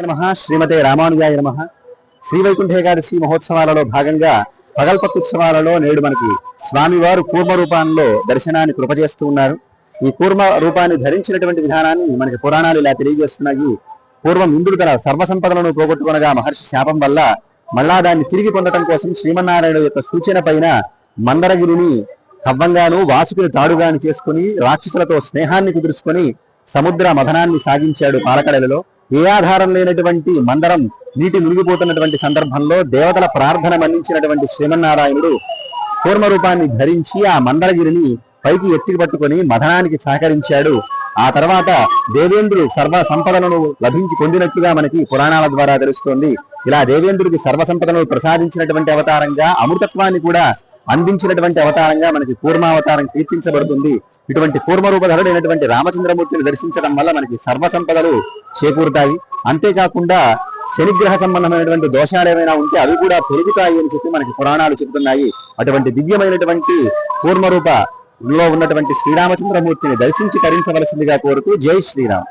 నమః శ్రీమతే రామానుజాయ నమః. శ్రీవైకుంఠ ఏకాదశి మహోత్సవాలలో భాగంగా పగల్పత్తుత్సవాలలో నేడు మనకి స్వామివారు కూర్మ రూపాల్లో దర్శనాన్ని కృపచేస్తూ ఉన్నారు. ఈ కూర్మ రూపాన్ని ధరించినటువంటి విధానాన్ని మనకి పురాణాలు ఇలా తెలియజేస్తున్నాయి. పూర్వం ఇంద్రుడు తన సర్వసంపదలను పోగొట్టుకొనగా మహర్షి శాపం వల్ల మళ్ళా దాన్ని తిరిగి పొందడం కోసం శ్రీమన్నారాయణ యొక్క సూచన పైన మందరగిరిని కవ్వంగాను వాసుకుని తాడుగాను చేసుకుని రాక్షసులతో స్నేహాన్ని కుదుర్చుకొని సముద్ర మథనాన్ని సాగించాడు పాలకడలలో. ఏ ఆధారం లేనటువంటి మందరం నీటి మునిగిపోతున్నటువంటి సందర్భంలో దేవతల ప్రార్థన మన్నించినటువంటి శ్రీమన్నారాయణుడు కూర్మ రూపాన్ని ధరించి ఆ మందరగిరిని పైకి ఎత్తికి పట్టుకొని మథనానికి సహకరించాడు. ఆ తర్వాత దేవేంద్రుడు సర్వ సంపదలను పొందినట్లుగా మనకి పురాణాల ద్వారా తెలుస్తోంది. ఇలా దేవేంద్రుడికి సర్వ సంపదలను ప్రసాదించినటువంటి అవతారంగా అమృతత్వాన్ని కూడా అందించినటువంటి అవతారంగా మనకి కూర్మావతారం కీర్తించబడుతుంది. ఇటువంటి కూర్మరూపధరుడైనటువంటి రామచంద్రమూర్తిని దర్శించడం వల్ల మనకి సర్వ సంపదలు చేకూరుతాయి. అంతేకాకుండా శనిగ్రహ సంబంధమైనటువంటి దోషాలు ఏమైనా ఉంటే అవి కూడా తొలుగుతాయి అని చెప్పి మనకి పురాణాలు చెబుతున్నాయి. అటువంటి దివ్యమైనటువంటి కూర్మరూపలో ఉన్నటువంటి శ్రీరామచంద్రమూర్తిని దర్శించి తరించవలసిందిగా కోరుతూ జై శ్రీరామ్.